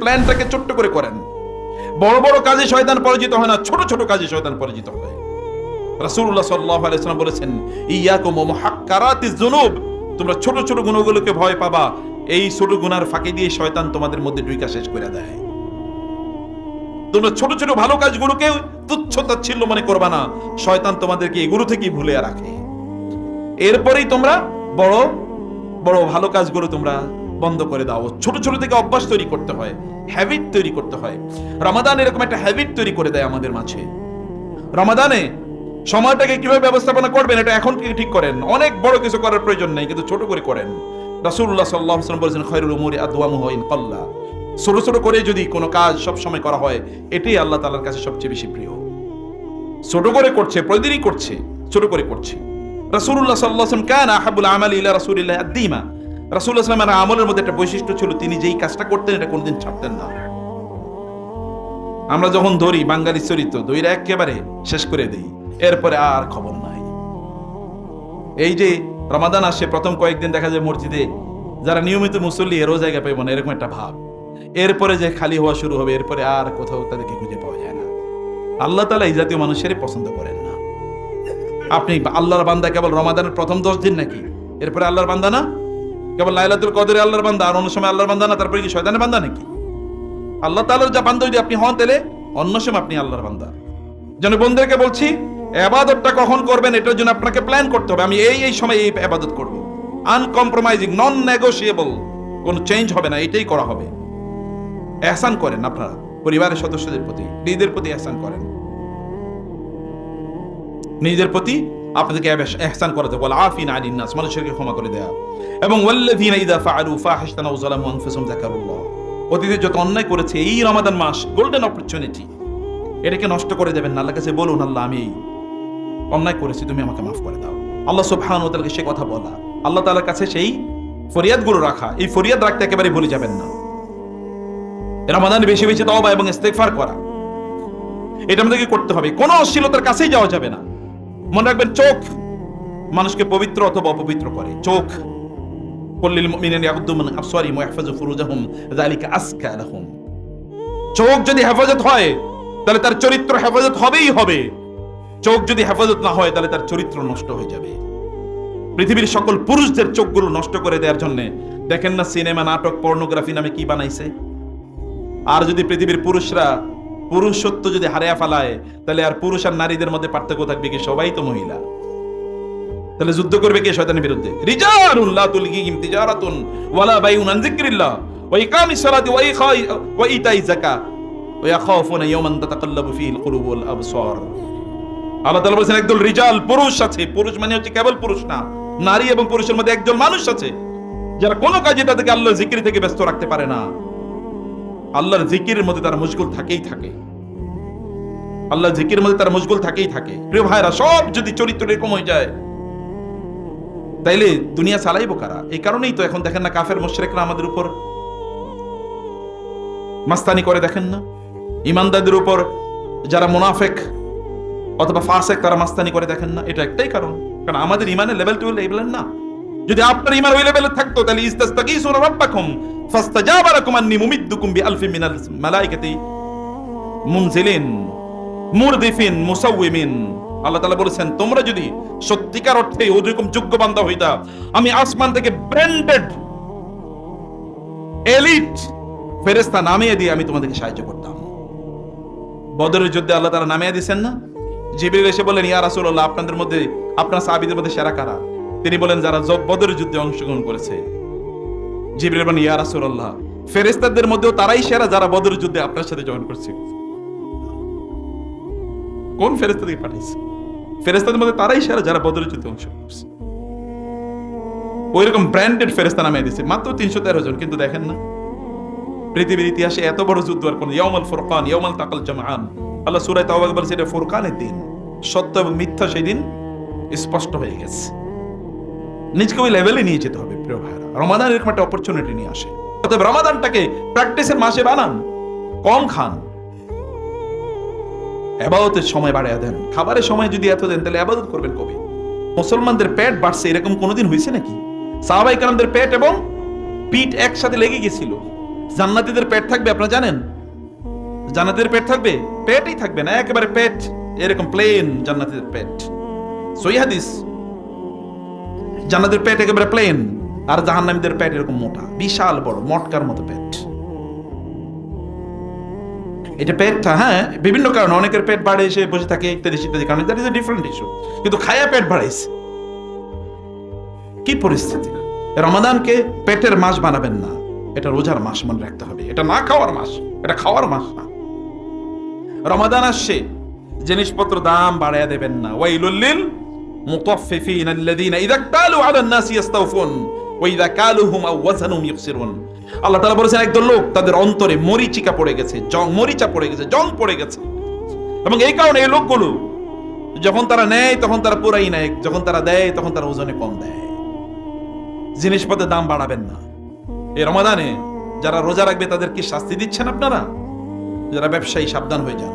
প্ল্যানটাকে ছোট্ট করে করেন। বড় বড় কাজে শয়তান পরাজিত হয় না, ছোট ছোট কাজে শয়তান পরাজিত হয়। রাসূলুল্লাহ সাল্লাল্লাহু আলাইহি ওয়াসাল্লাম বলেছেন, ইয়াকুম ওয়া মুহাক্কারাতিজ যুনুব, তোমরা ছোট ছোট গুনাহগুলোকে ভয় পাবা, এই ছোট গুনার ফাঁকি দিয়ে শয়তান তোমাদের মধ্যে ঢুইকা শেষ করে দেয়। তোমরা ছোট ছোট ভালো কাজগুলোকে তুচ্ছ তাচ্ছিল্য মনে করবা না, শয়তান তোমাদেরকে এগুলো থেকেই ভুলে রাখে। এরপরেই তোমরা বড় বড় ভালো কাজগুলো তোমরা বন্ধ করে দাও। ছোট ছোট থেকে অভ্যাস তৈরি করতে হয়, হ্যাবিট তৈরি করতে হয়। রমাদান এরকম একটা হ্যাবিট তৈরি করে দেয় আমাদের মাঝে। রমাদানে সময়টাকে কিভাবে ব্যবস্থাপনা করবেন এটা এখন থেকে ঠিক করেন। অনেক বড় কিছু করার প্রয়োজন নেই, কিন্তু ছোট করে করেন। রাসূলুল্লাহ সাল্লাল্লাহু আলাইহি ওয়াসাল্লাম বলেছেন, খায়রুল উমুরি আদওয়ামুহা ইন কাল্লা। ছোট ছোট করে যদি কোনো কাজ সব সময় করা হয়, এটাই আল্লাহ তাআলার কাছে সবচেয়ে বেশি প্রিয়। ছোট করে করছে, প্রতিদিনই করছে, ছোট করে করছে। রাসূলুল্লাহ সাল্লাল্লাহু আলাইহি ওয়াসাল্লাম কানা আহাব্বুল আমালি ইলা রাসূলিল্লাহ আদ-দীমা। রাসূলুল্লাহ সাল্লাল্লাহু আলাইহি ওয়াসাল্লামের আমলের মধ্যে একটা বৈশিষ্ট্য ছিল, তিনি যেই কাজটা করতেন এটা কোনোদিন ছাড়তেন না। আমরা যখন ধরি বাঙালি চরিত্র, ধইরা একেবারে শেষ করে দেই, এরপরে আর খবর নাই। এই যে রমাদান আসে, প্রথম কয়েকদিন দেখা যায় মসজিদে যারা নিয়মিত মুসল্লি এরও জায়গা পাইব না, এরকম একটা ভাব। এরপরে যে খালি হওয়া শুরু হবে, এরপরে আর কোথাও তাদেরকে খুঁজে পাওয়া যায় না। আল্লাহ তাআলা এই জাতীয় মানুষেরই পছন্দ করেন না। আপনি আল্লাহর বান্দা কেবল রমাদানের প্রথম 10 দিন নাকি? এরপরে আল্লাহর বান্দা না? কেবল লাইলাতুল কদরে আল্লাহর বান্দা, আর অন্য সময় আল্লাহর বান্দা না? তারপরে কি শয়তানের বান্দা নাকি? আল্লাহ তাআলার যা বান্দা যদি আপনি হন, তাহলে অন্য সময় আপনি আল্লাহর বান্দা। যেন বন্ধুদেরকে বলছি, ইবাদতটা কখন করবেন এটার জন্য আপনাকে প্ল্যান করতে হবে। আমি এই সময় এই ইবাদত করব, আনকম্প্রোমাইজিং, নন নেগোশিয়েবল, কোনো চেঞ্জ হবে না, এটাই করা হবে। ইহসান করেন আপনারা পরিবারের সদস্যদের প্রতি, নিজেদের প্রতি ইহসান করেন। নিজের প্রতি আপনাদেরকে ইহসান করতে বলা, আফিনা আনিন নাস, মানুষকে ক্ষমা করে দেয়া। এবং ওয়াল্লাযিনা ইযা ফাআলু ফাহিশাতান আও যালামু আনফুসাহুম যাকারুল্লাহ। অতীতে যত অন্যায় করেছে, এই রমাদান মাস গোল্ডেন অপরচুনিটি, এটাকে নষ্ট করে দেবেন না। আল্লাহর কাছে বলুন, আল্লাহ আমি এই অন্যায় করেছি, তুমি আমাকে মাফ করে দাও। আল্লাহ সুবহানাহু ওয়া তাআলাকে সে কথা বলা, আল্লাহ তাআলার কাছে সেই ফরিয়াদগুলো রাখা, এই ফরিয়াদ রাখতে একেবারে ভুলে যাবেন না। রমাদানে বেশি বেশি তওবা এবং ইস্তেগফার করা, এটা আমাদেরকে করতে হবে। কোনো অশ্লীলতার কাছেই যাওয়া যাবে না। মনে রাখবেন, চোখ মানুষকে পবিত্র অথবা অপবিত্র করে। চোখ, কুল্লিল মুমিনিনা ইয়াগুদ্দু মিন আবসারিহিম ওয়া ইয়াহফাযু ফুরুজাহুম যালিকা আযকা লাহুম। চোখ যদি হেফাজত হয়, তাহলে তার চরিত্র হেফাজত হবেই হবে। চোখ যদি হেফাজত না হয়, তাহলে তার চরিত্র নষ্ট হয়ে যাবে। পৃথিবীর সকল পুরুষদের চোখগুলো নষ্ট করে দেওয়ার জন্য দেখেন না সিনেমা, নাটক, পর্নোগ্রাফি নামে কি বানাইছে। আর যদি পৃথিবীর পুরুষরা পুরুষত্ব যদি হারিয়ে ফেলায়, তাহলে আর পুরুষ আর নারীদের মধ্যে পার্থক্য থাকবে কি? সবাই তো মহিলা। তাহলে যুদ্ধ করবে কে শয়তানের বিরুদ্ধে? রিজালুন লা তুলহিহিম তিজারাতুন ওয়ালা বাইউন আন যিকরিল্লাহ ওয়া ইকামিস সালাতি ওয়া ইতাইজ যাকাত ওয়া ইয়াখাফুনা ইয়াওমান তাতাকাল্লাবু ফীহিল কুলুব ওয়াল আবসার। আল্লাহ তাআলা বলেছেন, একদল রিজাল, পুরুষ আছে। পুরুষ মানে হচ্ছে কেবল পুরুষ না, নারী এবং পুরুষের মধ্যে একজন মানুষ আছে যারা কোনো কাজে তাদেরকে আল্লাহর জিকির থেকে ব্যস্ত রাখতে পারে না। আল্লাহর জিকিরের মধ্যে তারা মশগুল থাকেই থাকে। আল্লাহর জিকিরের মধ্যে তারা মশগুল থাকেই থাকে। প্রিয় ভাইরা, সব যদি চরিত্র এরকম হয়ে যায়, তাইলে দুনিয়া চালাইবো কারা? এই কারণেই তো এখন দেখেন না, কাফের মুশরিকরা আমাদের উপর মাস্তানি করে। দেখেন না, ঈমানদারদের উপর যারা মুনাফিক অথবা ফাসিক, তারা মাস্তানি করে। দেখেন না, এটা একটাই কারণ, কারণ আমাদের ঈমানের লেভেলটা হলো এই লেভেল না। যদি আপনার ঈমান ওই লেভেলে থাকতো, তাহলে ইস্তাগীসুনা রাব্বাকুম ফাস্তাজাবা লাকুম আন্নী মুমিদ্দুকুম বিআলফিন মিনাল মালায়েকাতি মুনজিলিন মুরদিফিন মুসাউওয়িমিন। আল্লাহ তাআলা বলেছেন, তোমরা যদি সত্যিকার অর্থে ওরকম যোগ্য বান্দা হইতা, আমি আসমান থেকে ব্র্যান্ডেড এলিট ফেরেশতা নামিয়ে দিয়ে আমি তোমাদেরকে সাহায্য করতাম। বদরের যুদ্ধে আল্লাহ তাআলা নামিয়ে দিয়েছেন না? জিবরিল এসে বলেন, ইয়া রাসূলুল্লাহ, আপনাদের মধ্যে, আপনার সাহাবীদের মধ্যে সেরা কারা? তিনি বলেন, যারা বদরের যুদ্ধে অংশগ্রহণ করেছে। জিবরিল বলেন, ইয়া রাসূলুল্লাহ, ফেরেশতাদের মধ্যেও তারাই সেরা যারা বদরের যুদ্ধে আপনার সাথে জয়েন করছে। কোন ফেরেশতাকে পাঠিয়েছে? ফেরেশতাদের মধ্যে তারাই সেরা যারা বদরের যুদ্ধে অংশগ্রহণ করছে। ওইরকম ব্র্যান্ডেড ফেরেশতা নামিয়ে দিয়েছে, মাত্র 313 জন। কিন্তু দেখেন না, পৃথিবীর ইতিহাসে এত বড় যুদ্ধ আর কোন, ইয়াউমুল ফুরকান, ইয়াউমাল তাকাল জামআন। আল্লাহ সূরা তাওবা বলেছে, এটা ফুরকানের দিন, সত্য এবং মিথ্যা সেই দিন স্পষ্ট হয়ে গেছে। নিজকে ওই লেভেলে নিয়ে যেতে হবে। প্রিয় ভাইরা, রমাদান এরকম একটা অপরচুনিটি নিয়ে আসে। অতএব রমাদানটাকে প্র্যাকটিসের মাসে বানান, কম খান, ইবাদতের সময় বাড়িয়ে দেন। খাবারের সময় যদি এত দেন, তাহলে ইবাদত করবেন কবে? মুসলমানদের পেট বাড়ছে এরকম কোনোদিন হয়েছে নাকি? সাহাবায়ে কেরামদের পেট এবং পিঠ একসাথে লেগে গেছিল। জান্নাতীদের পেট থাকবে আপনারা জানেন? জান্নাতীদের পেট থাকবে? পেটই থাকবে না, একেবারে পেট এরকম প্লেন জান্নাতীদের পেট। সহিহ হাদিস, জান্নাতের পেট একেবারে প্লেন, আর জাহান্নামীদের পেট এরকম মোটা, বিশাল বড় মটকার মতো পেট। এটা পেটটা, হ্যাঁ, বিভিন্ন কারণে অনেকের পেট বাড়ে, এসে বসে থাকে ইত্যাদি ইত্যাদি কারণে, that is a different issue. কিন্তু খায়া পেট বাড়াইছে, কি পরিস্থিতি! রমাদানকে পেটের মাস বানাবেন না, এটা রোজার মাস মনে রাখতে হবে। এটা না খাওয়ার মাস, এটা খাওয়ার মাস না। রমাদান আসছে, জিনিসপত্র দাম বাড়ায়া দেবেন না। ওয়াইলুল লিল মুতাফফিফিন আল্লাযীনা ইযা কালু আলান নাসি ইস্তাওফুন ওয়া ইযা কালুহুম আও ওয়াজানুহুম ইখসিরুন। আল্লাহ তাআলা বলেছেন, একদল লোক তাদের অন্তরে মরিচিকা পড়ে গেছে, মরিচা পড়ে গেছে, জং পড়ে গেছে, এবং এই কারণে এই লোকগুলো যখন তারা নেয় তখন তারা পুরাই নেয়, যখন তারা দেয় তখন তারা ওজনে কম দেয়। জিনিসপত্রের দাম বাড়াবেন না। এই রমাদানে যারা রোজা রাখবে তাদের কি শাস্তি দিচ্ছেন আপনারা? যারা ব্যবসায়ী সাবধান হয়ে যান,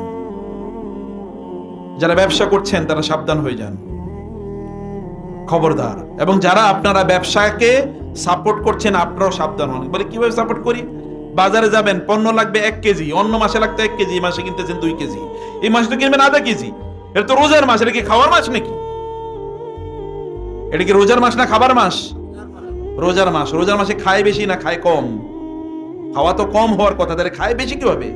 যারা ব্যবসা করছেন তারা সাবধান হয়ে যান, খবরদার। এবং যারা আপনারা ব্যবসাকে সাপোর্ট করছেন আপনারাও সাবধান হন। বলে কিভাবে সাপোর্ট করি? বাজারে যাবেন, পণ্য লাগবে 1 কেজি, অন্য মাসে লাগতো 1 কেজি, এই মাসে কিনতেছেন 2 কেজি, এই মাসে তো কিনবেন আধা কেজি। এটা তো রোজার মাস, এটা কি খাওয়ার মাস নাকি? এটা কি রোজার মাস না খাবার মাস? রোজার মাস। রোজার মাসে খায় বেশি না খায় কম? খাওয়া তো কম হওয়ার কথা, তাহলে খায় বেশি কিভাবে?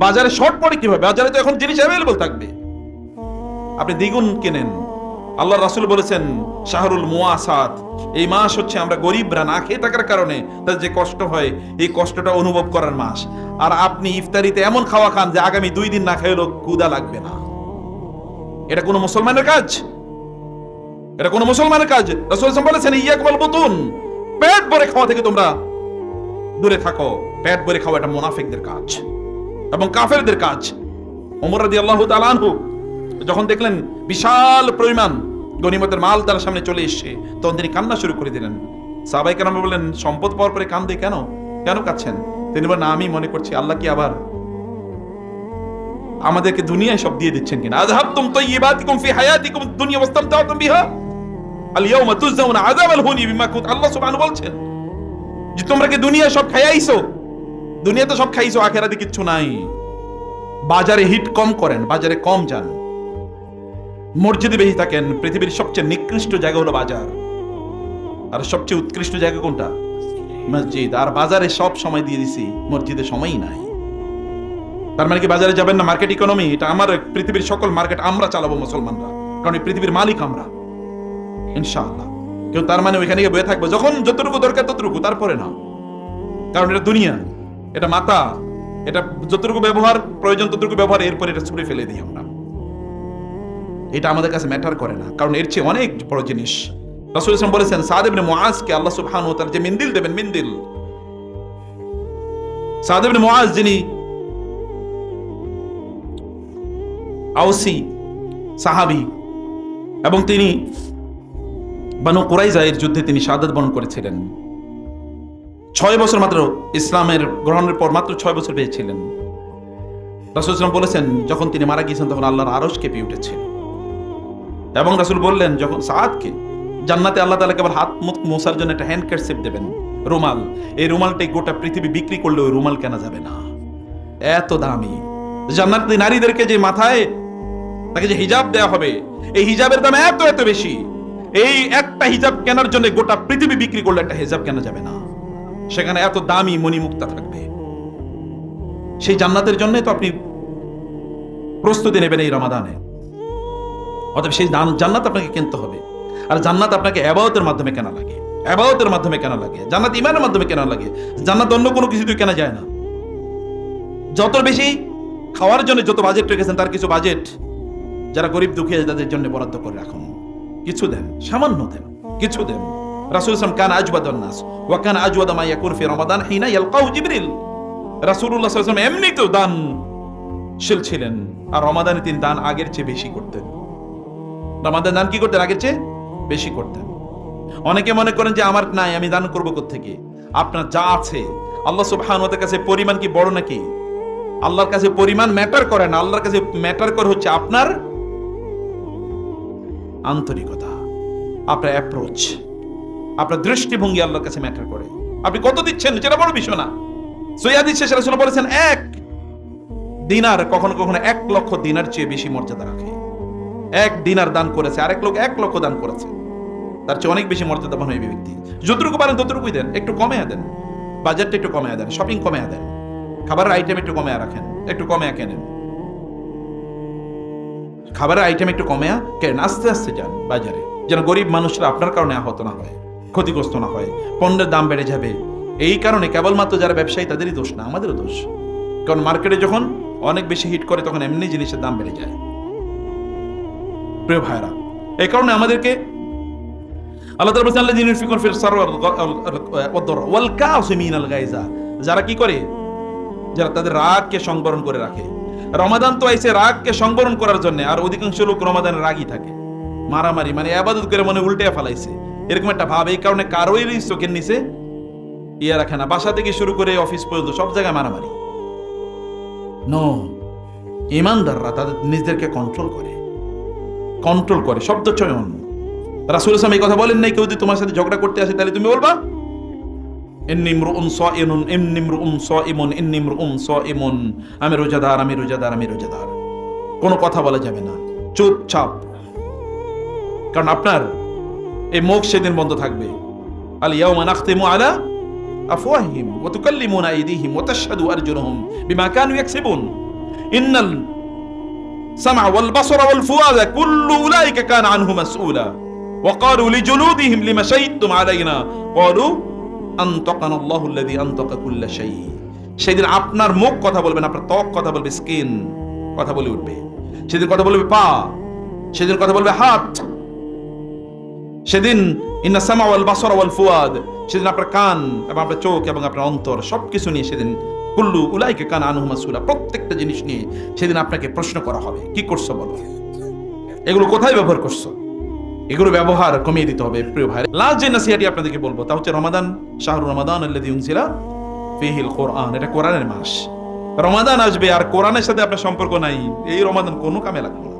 বাজারে শর্ট পড়ে কিভাবে? বাজারে তো এখন জিনিস অ্যাভেলেবল থাকবে, আপনি দ্বিগুণ কেনেন। আল্লাহ রাসূল বলেছেন, শাহরুল মুআসাত, এই মাস হচ্ছে আমরা গরিবরা না খেয়ে থাকার কারণে তার যে কষ্ট হয়, এই কষ্টটা অনুভব করার মাস। আর আপনি ইফতারিতে এমন খাওয়া খান যে আগামী 2 দিন না খেলেও ক্ষুধা লাগবে না। এটা কোনো মুসলমানের কাজ? এটা কোনো মুসলমানের কাজ? রাসূল সাল্লাল্লাহু আলাইহি ওয়াসাল্লাম বলেছেন, ইয়াকুল বুতুন, পেট ভরে খাওয়া থেকে তোমরা দূরে থাকো। পেট ভরে খাওয়া এটা মুনাফিকদের কাজ এবং কাফেরদের কাজ। ওমর রাদিয়াল্লাহু তাআলা আনহু যখন দেখলেন বিশাল পরিমাণ গনিমতের মাল তার সামনে চলে এসেছে, তখন তিনি কান্না শুরু করে দিলেন। সাহাবায়ে কেরাম বললেন, সম্পদ পাওয়ার পরে কান্দে কেন? কেন কাঁদছেন? তিনি বলেন, আমি মনে করছি আল্লাহ কি আবার আমাদেরকে দুনিয়ায় সব দিয়ে দিচ্ছেন কিনা। আযহাবতুম তাইয়্যিবাতিকুম ফি হায়াতিকুম দুনিয়া ওয়াস্তামতা'তুম বিহা আল ইয়াওমা তুজজাউনা আযাবাল হুনি বিমা কুনতুম। আল্লাহ সুবহানাহু বলছেন যে তোমরা কি দুনিয়া সব খাইছো? দুনিয়াতে সব খাইছো, আখিরাতে কিচ্ছু নাই। বাজারে হিট কম করেন, বাজারে কম যান, মসজিদে বেশি থাকেন। পৃথিবীর সবচেয়ে নিকৃষ্ট জায়গা হলো বাজার, আর সবচেয়ে উৎকৃষ্ট জায়গা কোনটা? মসজিদ। আর বাজারে সব সময় দিয়ে দিছি, মসজিদে সময়ই নাই। তার মানে কি বাজারে যাবেন না? মার্কেট ইকোনমি, এটা আমার, পৃথিবীর সকল মার্কেট আমরা চালাবো মুসলমানরা, কারণ এই পৃথিবীর মালিক আমরা ইনশাআল্লাহ। কেউ তার মানে ওইখানে গিয়ে বয়ে থাকবো, যখন যতটুকু দরকার ততটুকু, তারপরে না, কারণ এটা দুনিয়া, এটা মাতা, এটা যতটুকু ব্যবহার প্রয়োজন ততটুকু ব্যবহার, এরপর এটা ছুঁড়ে ফেলে দিই আমরা। এটা আমাদের কাছে ম্যাটার করে না, কারণ এর চেয়ে অনেক বড় জিনিস। রাসূল সাল্লাল্লাহু আলাইহি ওয়াসাল্লাম বলেছেন, সাদ ইবনে মুআজকে আল্লাহ সুবহানাহু ওয়া তাআলা যে মিন্দিল দেবেন, মিন্দিল, সাদ ইবনে মুআজ যিনি আওসি সাহাবী, এবং তিনি বানু কুরাইজা এর যুদ্ধে তিনি শাহাদাত বরণ করেছিলেন। 6 বছর মাত্র ইসলামের গ্রহণের পর মাত্র 6 বছর পেয়েছিলেন। রাসূল সাল্লাল্লাহু আলাইহি ওয়াসাল্লাম বলেছেন, যখন তিনি মারা গিয়েছেন তখন আল্লাহর আরশ কেঁপে উঠেছিল। এবং রাসূল বললেন, যখন সাদকে জান্নাতে আল্লাহ তাআলা কেবল হাত মুখ মোছার জন্য একটা হ্যান্ডকারচিপ দেবেন, রুমাল, এই রুমালটাই গোটা পৃথিবী বিক্রি করলে ওই রুমাল কেনা যাবে না, এত দামি। জান্নাতি নারীদেরকে যে মাথায় তাকে যে হিজাব দেওয়া হবে, এই হিজাবের দাম এত এত বেশি, এই একটা হিজাব কেনার জন্য গোটা পৃথিবী বিক্রি করলে একটা হিজাব কেনা যাবে না। সেখানে এত দামি মণিমুক্তা থাকবে। সেই জান্নাতের জন্য তো আপনি প্রস্তুতি নেবেন এই রমাদানে। অতএব সেই জান্নাত আপনাকে কিনতে হবে। আর জান্নাত আপনাকে ইবাদতের মাধ্যমে কেনা লাগে, ইবাদতের মাধ্যমে কেনা লাগে, জান্নাত ঈমানের মাধ্যমে কেনা লাগে। জান্নাত অন্য কোনো কিছু দিয়ে কেনা যায় না। যত বেশি খাওয়ার জন্য যত বাজেট রেখেছেন, তার কিছু বাজেট যারা গরিব দুঃখী তাদের জন্য বরাদ্দ করে রাখুন। কিছু দেন, সামান্য দেন, কিছু দেন। রাসূল সাল্লাল্লাহু আলাইহি ওয়াসাল্লাম কান আজওয়াদুন নাস ওয়া কান আজওয়াদা মা ইয়াকুন ফি রমাদান হিনা ইয়ালকাউ জিবরিল। রাসূলুল্লাহ সাল্লাল্লাহু আলাইহি ওয়াসাল্লাম এমনিতেও দানশীল ছিলেন, আর রমাদানে তিনি দান আগের চেয়ে বেশি করতেন। রমাদান দান কি করতেন? আগের চেয়ে বেশি করতেন। অনেকে মনে করেন যে আমার নাই, আমি দান করব কোত্থেকে? আপনার যা আছে আল্লাহ সুবহানাহু ওয়া তাআলার কাছে পরিমাণ কি বড় নাকি? আল্লাহর কাছে পরিমাণ ম্যাটার করে না, আল্লাহর কাছে ম্যাটার করে হচ্ছে আপনার আন্তরিকতা, আপনার অ্যাপ্রোচ, আপনার দৃষ্টিভঙ্গি আল্লাহর কাছে ম্যাটার করে। আপনি কত দিচ্ছেন সেটা বড় বিষয় না, সহিহ হাদিস শেষে রাসূল বলেছেন, এক দিনার কখনো কখনো 1 লক্ষ দিনার চেয়ে বেশি মর্যাদা রাখে। 1 দিনার দান করেছে, আরেক লোক 1 লক্ষ দান করেছে, তার চেয়ে অনেক বেশি মর্যাদাবান এই ব্যক্তি। যতটুকু পারেন ততটুকুই দেন, একটু কমে দেন, বাজেটটা একটু কমে দেন, শপিং কমে দেন, খাবারের আইটেম একটু কমে রাখেন, একটু কমে কেনেন, খাবারের আইটেম একটু কমে কেনেন, আস্তে আস্তে যান বাজারে, যেন গরিব মানুষরা আপনার কারণে আহত না হয়, ক্ষতিগ্রস্ত না হয়, পণ্যের দাম বেড়ে যাবে। এই কারণে কেবলমাত্র যারা ব্যবসায়ী তাদেরই দোষ না, আমাদেরও দোষ। কারণ মার্কেটে যখন অনেক বেশি হিট করে তখন এমনি জিনিসের দাম বেড়ে যায়। প্রিয় ভাইরা, এই কারণে আমাদেরকে আল্লাহ তাআলা বলেছেন, আল্লাযীনা ইউনফিকুনা ফিস সাররা ওয়াদ দাররা ওয়াল কাযিমিনাল গায়যা, যারা কি করে, যারা তাদের রাগকে সংবরণ করে রাখে। রমাদান তো আইছে রাগকে সংবরণ করার জন্য, আর অধিকাংশ লোক রমাদানে রাগই থাকে, মারামারি মানে ইবাদত করে মনে উল্টে ফেলাইছে, এরকম একটা ভাব। এই কারণে কারোই চোখের নিচে রাখে না, বাসা থেকে শুরু করে অফিস পর্যন্ত সব জায়গায় মারামারি। নো, ইমানদাররা তাদের নিজেদেরকে কন্ট্রোল করে শব্দ চয়ন। রাসূল সাল্লাল্লাহু আলাইহি ওয়াসাল্লাম এই কথা বলেন নাই, কেউ যদি তোমার সাথে ঝগড়া করতে আসে তাহলে তুমি বলবা ইন্নী ইমরুউন সাইমুন, ইন্নী ইমরুউন সাইমুন, ইন্নী ইমরুউন সাইমুন, আমি রোজাদার, আমি রোজাদার, আমি রোজাদার। কোনো কথা বলা যাবে না, চুপচাপ। কারণ আপনার এই মুখ সেদিন বন্ধ থাকবে। আল ইয়াউমা নাখতিমু আলা আফওয়াহিহিম ওয়া তুকাল্লিমুনা আইদিহিম ওয়া তাশহাদু আরজুলুহুম বিমা কানু ইয়াকসিবুন ইন্নাল সামআ ওয়াল বাসরা ওয়াল ফুআদা কুল্লু উলাইকা কানা আনহু মাসউলা ওয়া ক্বালু লিজুলুদিহিম লিমা শাহিদতুম আলাইনা ক্বালু আনতাকানা আল্লাহু আল্লাযী আনতাকা কুল্লা শাই। সেদিন আপনার মুখ কথা বলবে না, আপনার ত্বক কথা বলবে, স্কিন কথা বলে উঠবে, সেদিন কথা বলবে পা, সেদিন কথা বলবে হাত, সেদিন ইন্না সামা ওয়াল বাসরা ওয়াল ফুয়াদ, সেদিন আপনার কান এবং আপনার চোখ এবং আপনার অন্তর সবকিছু নিয়ে সেদিন কুল্লু উলাইকা কানা আনহু মাসউলা, প্রত্যেকটা জিনিস নিয়ে সেদিন আপনাকে প্রশ্ন করা হবে, কি করছো বলো, এগুলো কোথায় ব্যবহার করছো, এগুলো ব্যবহার কমিয়ে দিতে হবে। প্রিয় ভাই, লাস্ট যে নসিহতটি আপনাদেরকে বলবো তা হচ্ছে রমাদান, শাহরুর রমাদান আল্লাযী উনজিলা ফীহিল কুরআন, এটা কোরআনের মাস। রমাদান আসবে আর কোরআনের সাথে আপনার সম্পর্ক নাই, এই রমাদান কোনো কামে লাগবে না,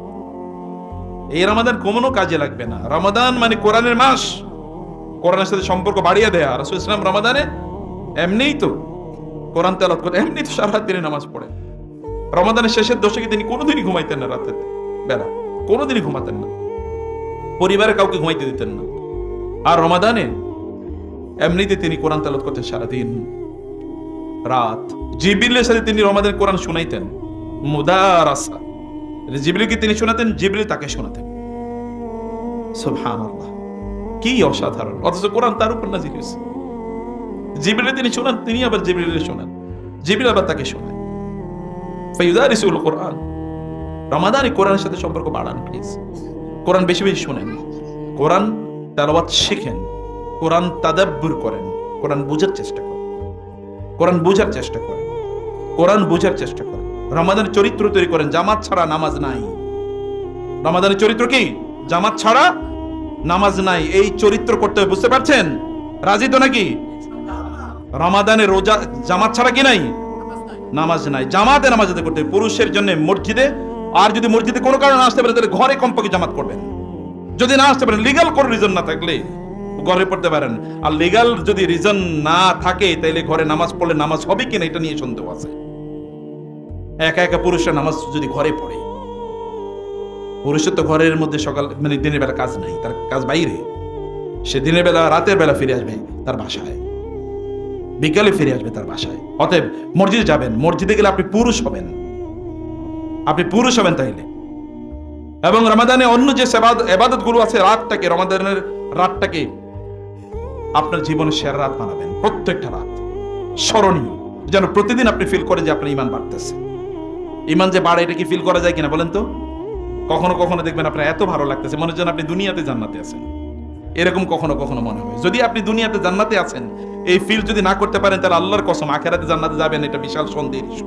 এই রমাদান কোনো কাজে লাগবে না। রমাদান মানে কোরআনের মাস, কোরআনের সাথে সম্পর্ক বাড়িয়ে দেয়া। রাসূল সাল্লাল্লাহু আলাইহি ওয়াসাল্লাম রমাদানে এমনিই তো কোরআন তেলাওয়াত করে, এমনি তো সারা রাত তিনি নামাজ পড়েন। রমাদানের শেষের দশকে তিনি কোনোদিনই ঘুমাইতেন না, রাতের বেলা কোনোদিনই ঘুমাতেন না, পরিবারের কাউকে ঘুমাইতে দিতেন না। আর রমাদানে এমনিতে তিনি কোরআন তেলাওয়াত করতেন সারাদিন রাত। জিবরিলের সাথে তিনি রমাদানে কোরআন শুনাইতেন, মুদারাসা, জিবরিলকে তিনি শোনাতেন, জিবরিল তাকে শোনাতেন। সুবহানাল্লাহ, কি অসাধারণ! অথচ কোরআন তার উপর নাযিল হয়েছে। জিবরিল তিনি শোনান, তিনি আবার জিবরিলের শোনান, জিবরিল আবার তাকে শোনায়। ফায়ুদারিসুল কোরআন, রমাদানে কোরআনের সাথে সম্পর্ক বাড়ান প্লিজ। কোরআন বেশি বেশি শোনেন, কোরআন তেলাওয়াত শিখেন, কোরআন তাদাব্বুর করেন, কোরআন বোঝার চেষ্টা করেন, কোরআন বোঝার চেষ্টা করেন, কোরআন বোঝার চেষ্টা করেন। রমাদানের চরিত্র তৈরি করেন, জামাত ছাড়া নামাজ নাই। রমাদানের চরিত্র কি? জামাত ছাড়া নামাজ নাই। এই চরিত্র করতে হবে, বুঝতে পারছেন? রাজি তো নাকি? রমাদানে রোজা জামাত ছাড়া কি নাই? নামাজ নাই। জামাতে নামাজ আদায় করতে হবে, পুরুষের জন্য মসজিদে, আর যদি মসজিদে কোনো কারণে আসতে পারে তাহলে ঘরে কমপক্ষে জামাত করবেন। যদি না আসতে পারেন, লিগ্যাল কোনো রিজন না থাকলে ঘরে পড়তে পারেন। আর লিগ্যাল যদি রিজন না থাকে তাহলে ঘরে নামাজ পড়লে নামাজ হবে কিনা এটা নিয়ে সন্দেহ আছে। একা একা পুরুষরা নামাজ যদি ঘরে পড়ে, পুরুষের তো ঘরের মধ্যে সকাল মানে দিনের বেলা কাজ নাই, তার কাজ বাইরে। সে দিনের বেলা রাতের বেলা ফিরে আসবে তার বাসায়, বিকালে ফিরে আসবে তার বাসায়। অতএব মসজিদে যাবেন, মসজিদে গেলে আপনি পুরুষ হবেন, আপনি পুরুষ হবেন তাইলে। এবং রমাদানে অন্য যে ইবাদত গুলো আছে, রাতটাকে, রমাদানের রাতটাকে আপনার জীবনের সেরা রাত বানাবেন। প্রত্যেকটা রাত স্মরণীয়, যেন প্রতিদিন আপনি ফিল করে যে আপনার ঈমান বাড়তেছে। ঈমান যে বাড়ে, এটা কি ফিল করা যায় কিনা বলেন তো? কখনো কখনো দেখবেন আপনার এত ভালো লাগতেছে, মনে হয় যেন আপনি দুনিয়াতে জান্নাতে আছেন। এরকম কখনো কখনো মনে হয়। যদি আপনি দুনিয়াতে জান্নাতে আছেন, এই ফিল যদি না করতে পারেন, তাহলে আল্লাহর কসম আখিরাতে জান্নাতে যাবেন এটা বিশাল সন্দেহের ইস্যু।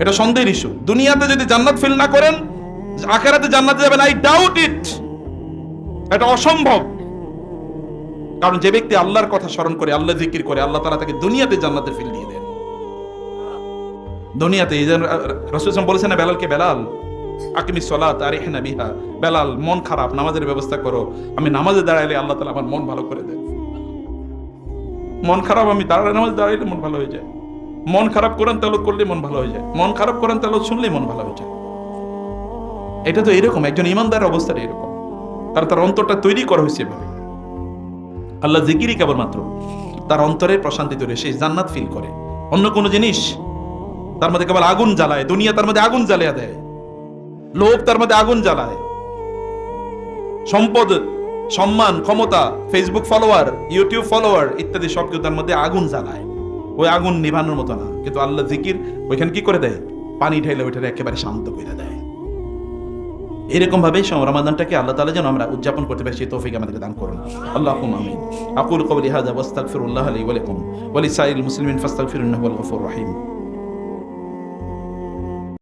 এটা সন্দেহের ইস্যু। দুনিয়াতে যদি জান্নাত ফিল না করেন, আখিরাতে জান্নাতে যাবেন, আই ডাউট ইট। এটা অসম্ভব। কারণ যে ব্যক্তি আল্লাহর কথা স্মরণ করে, আল্লাহ জিকির করে, আল্লাহ তাআলা তাকে দুনিয়াতে জান্নাতের ফিল দিয়ে দেন। দুনিয়াতে রাসূল সাল্লাল্লাহু আলাইহি ওয়াসাল্লাম বলেছেন না বেলালকে, বেলাল আকিমিস সালাত আরিহনা বিহা, বেলাল মন খারাপ, নামাজের ব্যবস্থা করো, আমি নামাজে দাঁড়াইলে আল্লাহ তাআলা আমার মন ভালো করে দেন। মন খারাপ, আমি নামাজ দাঁড়াইলে মন ভালো হয়ে যায়। মন খারাপ কোরআন তেলাওয়াত করলে মন ভালো হয়ে যায়। মন খারাপ কোরআন তেলাওয়াত শুনলেই মন ভালো হয়ে যায়। এটা তো এরকম, একজন ইমানদারের অবস্থাটা এরকম, তার অন্তরটা তৈরি করা হয়েছে এভাবে। আল্লাহ জিকিরই কেবলমাত্র তার অন্তরের প্রশান্তি তৈরি, সে জান্নাত ফিল করে। অন্য কোনো জিনিস তার মধ্যে কেবল আগুন জ্বালায়, দুনিয়া তার মধ্যে আগুন জ্বালিয়ে দেয়, লোভ তার মধ্যে আগুন জ্বালায়, সম্পদ, সম্মান, ক্ষমতা, ফেসবুক ফলোয়ার, ইউটিউব ফলোয়ার ইত্যাদি সবকিছু তার মধ্যে আগুন জ্বালায়। ওই আগুন নিভানোর মতো না, কিন্তু আল্লাহ জিকির ওইখানে কি করে দেয়? পানি ঢাইলে ওইটা একেবারে শান্ত করে দেয়। এরকম ভাবে রমাদানটাকে আল্লাহ তাআলা যেন আমরা উদযাপন করতে পারি সেই তৌফিক আমাদেরকে দান করুন। আল্লাহুম্মা আমিন। আকুলু কওলি হাযা ওয়াস্তাগফিরুল্লাহ লি ওয়া লাকুম ওয়া লিসাইরিল মুসলিমিন ফাস্তাগফিরুহু ইন্নাহু হুয়াল গফুরুর রহিম।